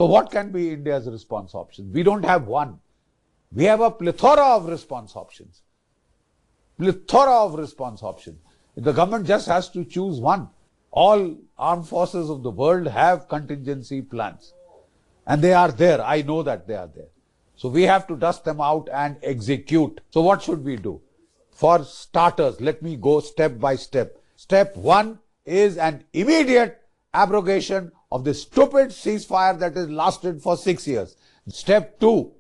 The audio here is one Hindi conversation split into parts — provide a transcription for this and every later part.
So what can be India's response options? We don't have one. We have a plethora of response options. The government just has to choose one. All armed forces of the world have contingency plans. And they are there. I know that they are there. So we have to dust them out and execute. So what should we do? For starters, let me go step by step. Step one is an immediate abrogation of the stupid ceasefire that has lasted for 6 years. Step two,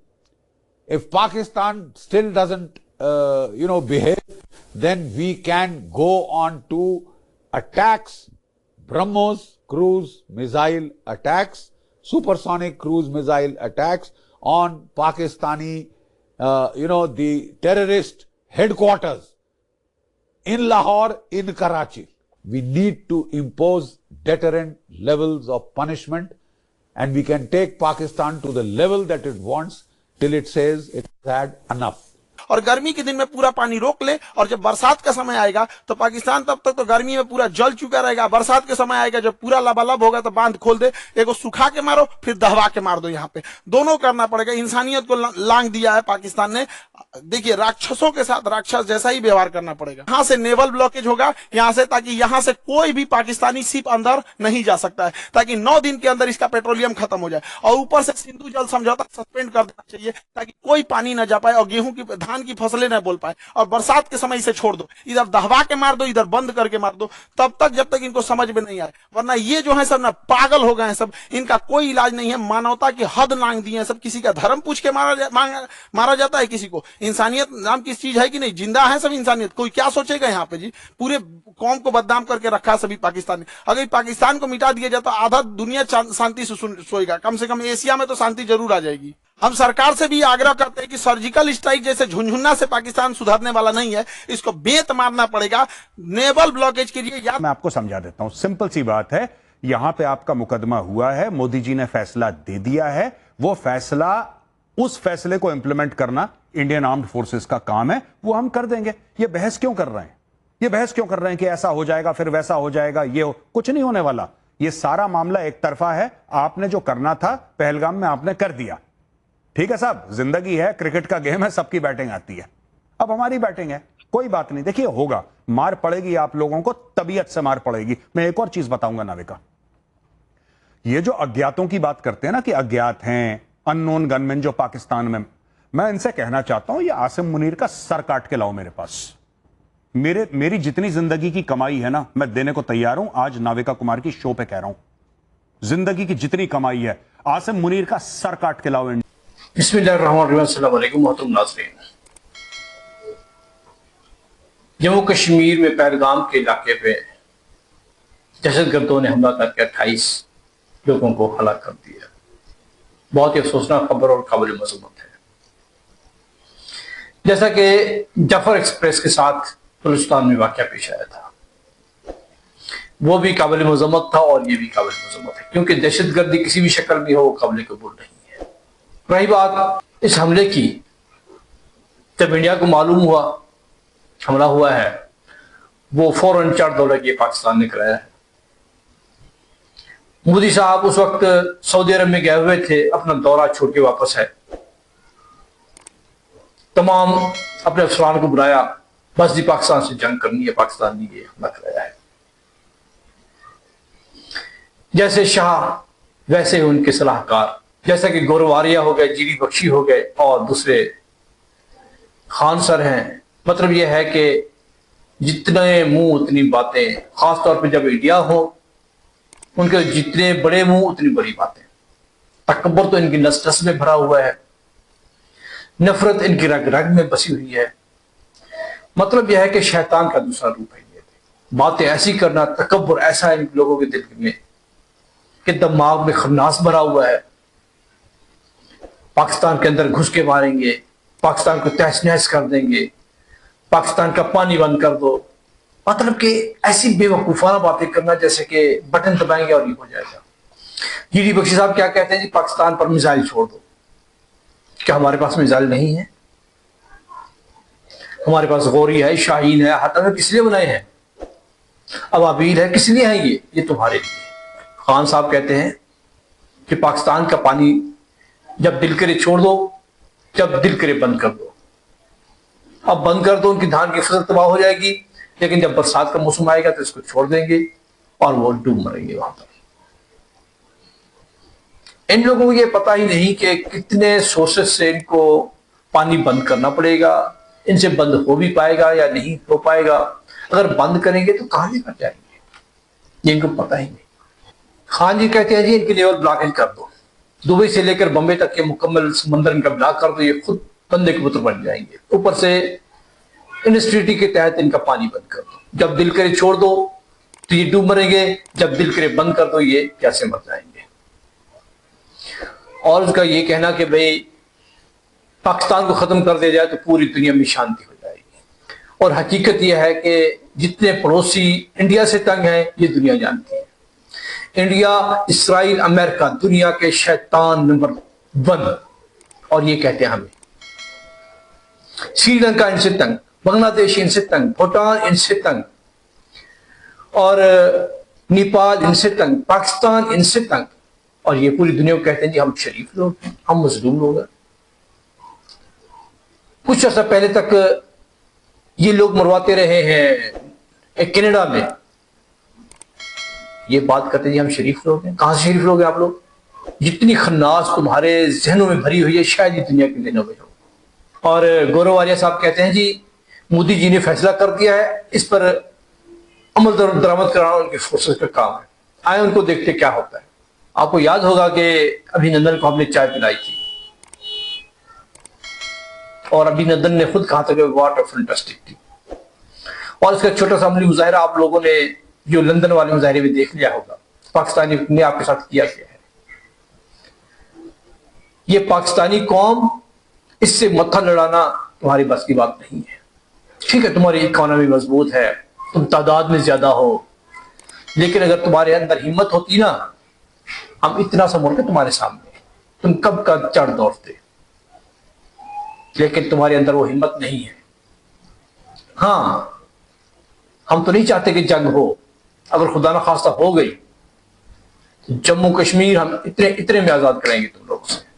if Pakistan still doesn't, behave, then we can go on to attacks, BrahMos cruise missile attacks, supersonic cruise missile attacks on Pakistani, the terrorist headquarters in Lahore, in Karachi. We need to impose deterrent levels of punishment, and we can take Pakistan to the level that it wants till it says it has had enough. और गर्मी के दिन में पूरा पानी रोक ले, और जब बरसात का समय आएगा तो पाकिस्तान तब तक तो गर्मी में पूरा जल चुका रहेगा। बरसात के समय आएगा जब पूरा लबालब होगा तो बांध खोल दे, एगो सुखा के मारो फिर दहवा के मार दो। यहाँ पे दोनों करना पड़ेगा। इंसानियत को लांग दिया है पाकिस्तान ने। देखिए, राक्षसों के साथ राक्षस जैसा ही व्यवहार करना पड़ेगा। यहाँ से नेवल ब्लॉकेज होगा यहाँ से, ताकि यहाँ से कोई भी पाकिस्तानी शिप अंदर नहीं जा सकता है, ताकि 9 दिन के अंदर इसका पेट्रोलियम खत्म हो जाए। और ऊपर से सिंधु जल समझौता सस्पेंड कर देना चाहिए, ताकि कोई पानी न जा पाए और गेहूं की धान की फसलें न बोल पाए। और बरसात के समय इसे छोड़ दो, इधर दहवा के मार दो, इधर बंद करके मार दो, तब तक जब तक इनको समझ में नहीं आए। वरना ये जो है सब ना पागल हो गए हैं सब, इनका कोई इलाज नहीं है। मानवता की हद लांग दी है सब। किसी का धर्म पूछ के मारा जाता है, किसी को इंसानियत नाम की चीज है कि नहीं? जिंदा है सब इंसानियत। कोई क्या सोचेगा यहाँ पे जी? पूरे कौम को बदनाम करके रखा सभी पाकिस्तान ने। अगर पाकिस्तान को मिटा दिया जाए तो आधा दुनिया शांति से सोएगा। कम से कम एशिया में तो शांति जरूर आ जाएगी। हम सरकार से भी आग्रह करते हैं कि सर्जिकल स्ट्राइक जैसे झुनझुना से पाकिस्तान सुधरने वाला नहीं है, इसको बेत मारना पड़ेगा। नेवल ब्लॉकेज के लिए मैं आपको समझा देता हूं। सिंपल सी बात है, यहां पे आपका मुकदमा हुआ है, मोदी जी ने फैसला दे दिया है। वो फैसला, उस फैसले को इंप्लीमेंट करना इंडियन आर्म्ड फोर्सेस का काम है, वो हम कर देंगे। ये बहस क्यों कर रहे हैं? ये बहस क्यों कर रहे हैं कि ऐसा हो जाएगा फिर वैसा हो जाएगा? कुछ नहीं होने वाला। ये सारा मामला एक तरफा है। आपने जो करना था पहलगाम में आपने कर दिया। ठीक है साहब, जिंदगी है, क्रिकेट का गेम है, सबकी बैटिंग आती है। अब हमारी बैटिंग है, कोई बात नहीं। देखिए, होगा, मार पड़ेगी आप लोगों को, तबीयत से मार पड़ेगी। मैं एक और चीज बताऊंगा नाविका, ये जो अज्ञातों की बात करते हैं ना कि अज्ञात हैं, अननोन गनमैन जो पाकिस्तान में, मैं इनसे कहना चाहता हूं, ये आसिम मुनीर का सर काट के लाओ मेरे पास। मेरी जितनी जिंदगी की कमाई है ना, मैं देने को तैयार हूं। आज नाविका कुमार की शो पे कह रहा हूं, जिंदगी की जितनी कमाई है, आसिम मुनीर का सर काट के लाओ। बिस्मिल्लाहिर्रहमानिर्रहीम। मोहतरम नाज़रीन, जम्मू कश्मीर में पहलगाम के इलाके पे दहशतगर्दों ने हमला करके 28 लोगों को हलाक कर दिया। बहुत ही अफसोसनाक खबर और काबिल मज़म्मत है। जैसा कि जफर एक्सप्रेस के साथ बलूचिस्तान में वाक़या पेश आया था, वो भी काबिल मज़म्मत था और ये भी काबिल मज़म्मत है, क्योंकि दहशतगर्दी किसी भी शक्ल में हो वो काबिल कबूल नहीं है। रही बात इस हमले की, जब इंडिया को मालूम हुआ हमला हुआ है, वो फौरन 4 दौरे किए पाकिस्तान ने कराया है। मोदी साहब उस वक्त सऊदी अरब में गए हुए थे, अपना दौरा छोड़ के वापस है। तमाम अपने अफसरान को बुलाया, बस जी पाकिस्तान से जंग करनी है, पाकिस्तान ने ये हमला कराया है। जैसे शाह वैसे उनके सलाहकार, जैसा कि गोरवारिया हो गए, जीरी बख्शी हो गए और दूसरे खान सर हैं। मतलब यह है कि जितने मुंह उतनी बातें, खासतौर पे जब इंडिया हो, उनके जितने बड़े मुंह उतनी बड़ी बातें। तकब्बुर तो इनकी नस नस में भरा हुआ है, नफरत इनकी रग रग में बसी हुई है। मतलब यह है कि शैतान का दूसरा रूप है ये। बातें ऐसी करना, तकब्बुर ऐसा है इन लोगों के दिल में कि दिमाग में खन्नास भरा हुआ है। पाकिस्तान के अंदर घुस के मारेंगे, पाकिस्तान को तहस नहस कर देंगे, पाकिस्तान का पानी बंद कर दो। मतलब कि ऐसी बेवकूफाना बातें करना जैसे कि बटन दबाएंगे और ये हो जाएगा। जीडी बख्शी साहब क्या कहते हैं जी, पाकिस्तान पर मिसाइल छोड़ दो। क्या हमारे पास मिसाइल नहीं है? हमारे पास गौरी है, शाहीन है, हाथ किस लिए बनाए हैं? अबाबील है, किस लिए है? ये तुम्हारे लिए। खान साहब कहते हैं कि पाकिस्तान का पानी जब दिल करे छोड़ दो, जब दिल करे बंद कर दो। अब बंद कर दो, उनकी धान की फसल तबाह हो जाएगी, लेकिन जब बरसात का मौसम आएगा तो इसको छोड़ देंगे और वो डूब मरेंगे वहां पर। इन लोगों को ये पता ही नहीं कि कितने सोर्सेस से इनको पानी बंद करना पड़ेगा, इनसे बंद हो भी पाएगा या नहीं हो पाएगा। अगर बंद करेंगे तो कहां लेकर जाएंगे, ये इनको पता ही नहीं। खान जी कहते हैं जी इनकी लेवल ब्लॉकेज कर दो, दुबई से लेकर बंबई तक के मुकम्मल समंदर इनका ब्लॉक कर दो, ये खुद बंदे के पुत्र बन जाएंगे। ऊपर से इंडस्ट्री के तहत इनका पानी बंद कर दो, जब दिल करे छोड़ दो तो ये डूब मरेंगे, जब दिल करे बंद कर दो ये कैसे मर जाएंगे। और उसका ये कहना कि भाई पाकिस्तान को खत्म कर दिया जाए तो पूरी दुनिया में शांति हो जाएगी। और हकीकत यह है कि जितने पड़ोसी इंडिया से तंग हैं ये दुनिया जानती है। इंडिया, इसराइल, अमेरिका दुनिया के शैतान नंबर 1, और ये कहते हैं हमें। श्रीलंका इनसे तंग, बांग्लादेश इनसे तंग, भूटान इनसे तंग, और नेपाल इनसे तंग, पाकिस्तान इनसे तंग, और ये पूरी दुनिया को कहते हैं जी हम शरीफ लोग हैं, हम मजलूम लोग हैं। कुछ अर्सा पहले तक ये लोग मरवाते रहे हैं कनाडा में, ये बात करते हैं जी हम शरीफ लोग हैं। कहां से शरीफ लोग हैं आप लोग? जितनी खन्नास तुम्हारे जहनों में भरी हुई है शायद ही दुनिया के दिनों में हो। और गौरव वालिया साहब कहते हैं जी मोदी जी ने फैसला कर दिया है, इस पर अमल दरामद कराना उनकी फोर्सेस का काम है, आए उनको देखते क्या होता है। आपको याद होगा कि अभिनंदन को हमने चाय पिलाई थी और अभिनंदन ने खुद कहा था कि वाटर फैंटास्टिक थी। और इसका छोटा सा अमली मुजाहिरा आप लोगों ने जो लंदन वाले मुजाहिरे में देख लिया होगा, पाकिस्तानी ने आपके साथ किया क्या है। ये पाकिस्तानी कौम, इससे मत्था लड़ाना तुम्हारी बस की बात नहीं है। ठीक है, तुम्हारी इकोनॉमी मजबूत है, तुम तादाद में ज्यादा हो, लेकिन अगर तुम्हारे अंदर हिम्मत होती ना, हम इतना सा मुल्क है तुम्हारे सामने, तुम कब का चढ़ दौड़ते, लेकिन तुम्हारे अंदर वो हिम्मत नहीं है। हाँ, हम तो नहीं चाहते कि जंग हो, अगर खुदा न खास्ता हो गई तो जम्मू कश्मीर हम इतने में आजाद कराएंगे तुम लोगों से।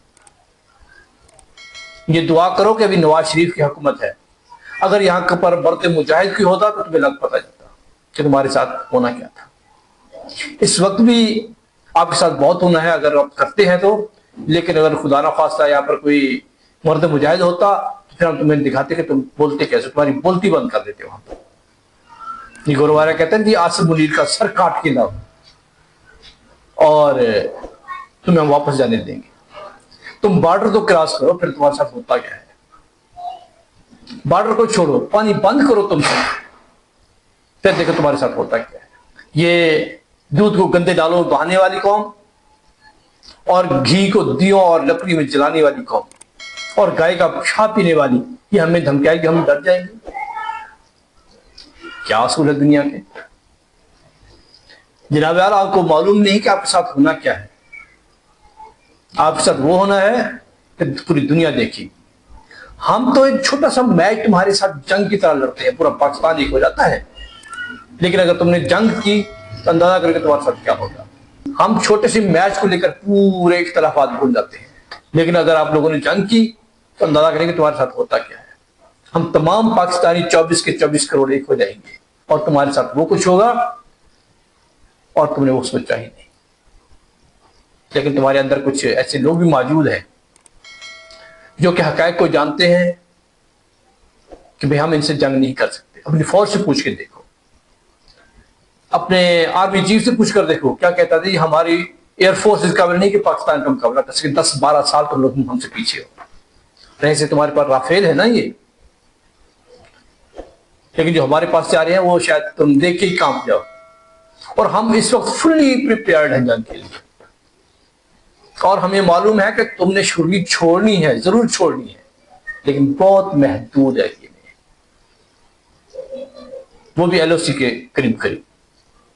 ये दुआ करो कि अभी नवाज शरीफ की हुकूमत है, अगर यहां पर बढ़ते मुजाहिद की होता तो तुम्हें लग पता जाता कि तुम्हारे साथ होना क्या था। इस वक्त भी आपके साथ बहुत होना है अगर आप करते हैं तो, लेकिन अगर खुदा न खास्ता यहाँ पर कोई मर्द मुजाहिद होता तो फिर हम तुम्हें दिखाते कि तुम बोलते कैसे, तुम्हारी बोलती बंद कर देते वहां पर। ये गुरुवारा कहते हैं जी आसिफ मुनीर का सर काट के लाओ और तुम्हें हम वापस जाने देंगे। तुम बॉर्डर तो क्रॉस करो, फिर तुम्हारे साथ होता क्या है। बॉर्डर को छोड़ो, पानी बंद करो तुम सब, फिर देखो तुम्हारे साथ होता क्या है। ये दूध को गंदे डालो बहाने वाली कौम, और घी को दियों और लकड़ी में जलाने वाली कौम, और गाय का पेशाब पीने वाली, ये हमें धमकाएगी, हम डर जाएंगे। क्या असूल है दुनिया के। जनाब यार, आपको मालूम नहीं कि आपके साथ होना क्या है। आपके साथ वो होना है कि पूरी दुनिया देखी। हम तो एक छोटा सा मैच तुम्हारे साथ जंग की तरह लड़ते हैं, पूरा पाकिस्तान एक हो जाता है, लेकिन अगर तुमने जंग की तो अंदाजा करके तुम्हारे साथ क्या होगा। हम छोटे से मैच को लेकर पूरे इख्तलाफात भूल जाते हैं, लेकिन अगर आप लोगों ने जंग की तो अंदाजा करेंगे तुम्हारे साथ होता क्या है। हम तमाम पाकिस्तानी 24 के 24 करोड़ एक हो जाएंगे और तुम्हारे साथ वो कुछ होगा और तुमने वो सोचा ही नहीं। लेकिन तुम्हारे अंदर कुछ ऐसे लोग भी मौजूद हैं जो कि हकायक को जानते हैं कि भाई हम इनसे जंग नहीं कर सकते। अपनी फौज से पूछ के देखो, अपने आर्मी चीफ से पूछ कर देखो, क्या कहता था, हमारी एयरफोर्स इस काबिल नहीं कि पाकिस्तान का मुकाबला कर सके। 10-12 साल तुम लोग हमसे पीछे हो रहे से, तुम्हारे पास राफेल है ना ये, लेकिन जो हमारे पास से आ रहे हैं वो शायद तुम देख के ही कांप जाओ। और हम इस वक्त फुल्ली प्रिपेयर्ड हैं जंग के लिए, और हमें मालूम है कि तुमने शुरू छोड़नी है, जरूर छोड़नी है, लेकिन बहुत महदूद है ये, वो भी LOC के करीब करीब।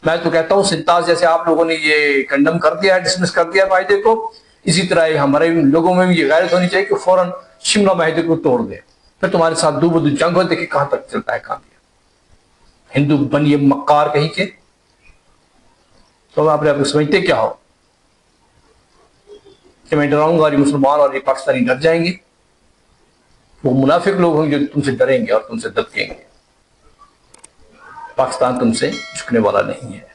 मैं तो कहता हूं सिंताज जैसे आप लोगों ने ये कंडम कर दिया है, डिसमिस कर दिया माहिदे को, इसी तरह हमारे लोगों में भी ये गैरत होनी चाहिए कि फौरन शिमला माहिदे को तोड़ दे, फिर तुम्हारे साथ दो बदू जंग हो, देखिए कहां तक चलता है काम। हिंदू बनिए मक्कार कहीं के, तो आप समझते क्या हो। कि मैं डराऊंगा और ये मुसलमान और ये पाकिस्तानी डर जाएंगे। वो मुनाफिक लोग होंगे जो तुमसे डरेंगे और तुमसे दबकेंगे। पाकिस्तान तुमसे झुकने वाला नहीं है।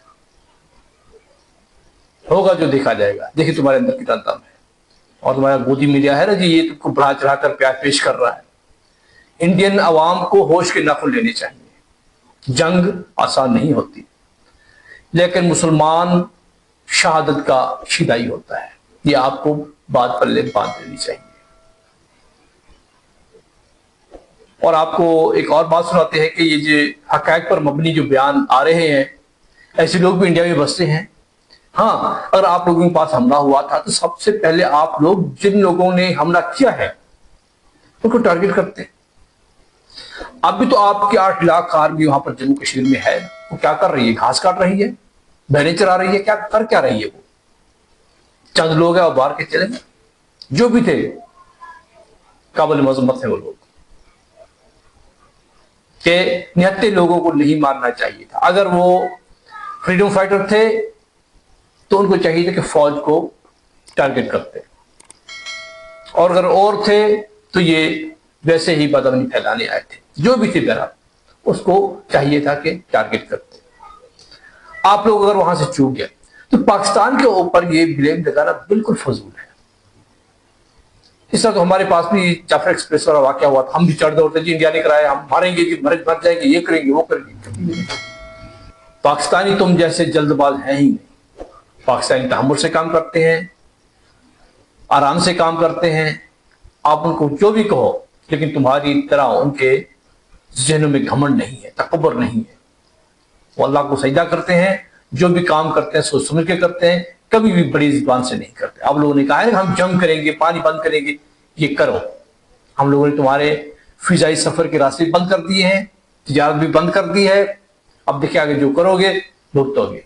होगा जो देखा जाएगा। देखिए तुम्हारे अंदर कितना दम है। और तुम्हारा गोदी मीडिया है ना जी, ये तुमको बढ़ा चढ़ाकर प्यार पेश कर रहा है। इंडियन अवाम को होश के नाखून लेने चाहिए। जंग आसान नहीं होती, लेकिन मुसलमान शहादत का शिदाई होता है। ये आपको बात पल्ले बांध देनी चाहिए। और आपको एक और बात सुनाते हैं कि ये जो हकायक पर मबनी जो बयान आ रहे हैं, ऐसे लोग भी इंडिया में बसते हैं। हाँ, अगर आप लोगों के पास हमला हुआ था तो सबसे पहले आप लोग जिन लोगों ने हमला किया है उनको टारगेट करते। अब भी तो आपकी 8 लाख आर्मी वहां पर जम्मू कश्मीर में है, वो क्या कर रही है? घास काट रही है, बहने चरा रही है, क्या कर क्या रही है? वो चंद लोग हैं और बाहर के चले, जो भी थे काबिल मजम्मत है वो लोग। के निहत्ते लोगों को नहीं मारना चाहिए था। अगर वो फ्रीडम फाइटर थे तो उनको चाहिए था कि फौज को टारगेट करते, और अगर और थे तो ये वैसे ही बदअमनी फैलाने आए थे। जो भी थे बहरहाल, उसको चाहिए था कि टारगेट करते। आप लोग अगर वहां से चूक गए तो पाकिस्तान के ऊपर ये ब्लेम लगाना बिल्कुल फजूल है। इस तरह तो हमारे पास भी जाफर एक्सप्रेस वाला वाकया हुआ था। हम भी चढ़ दौड़ते जी, इंडिया ने कराया, हम मारेंगे जी, मर जाएंगे, ये करेंगे वो करेंगे। पाकिस्तानी तुम जैसे जल्दबाज हैं ही नहीं। पाकिस्तानी तहम्मुल से काम करते हैं, आराम से काम करते हैं। आप उनको जो भी कहो, लेकिन तुम्हारी तरह उनके जहनों में घमंड नहीं है, तकब्बुर नहीं है। वो अल्लाह को सजदा करते हैं, जो भी काम करते हैं सोच समझ के करते हैं, कभी भी बड़ी जुबान से नहीं करते। आप लोगों ने कहा है ना हम जंग करेंगे, पानी बंद करेंगे, ये करो। हम लोगों ने तुम्हारे फिजाई सफर के रास्ते बंद कर दिए हैं, तिजारत भी बंद कर दी है। अब देखिए आगे जो करोगे भुगतोगे।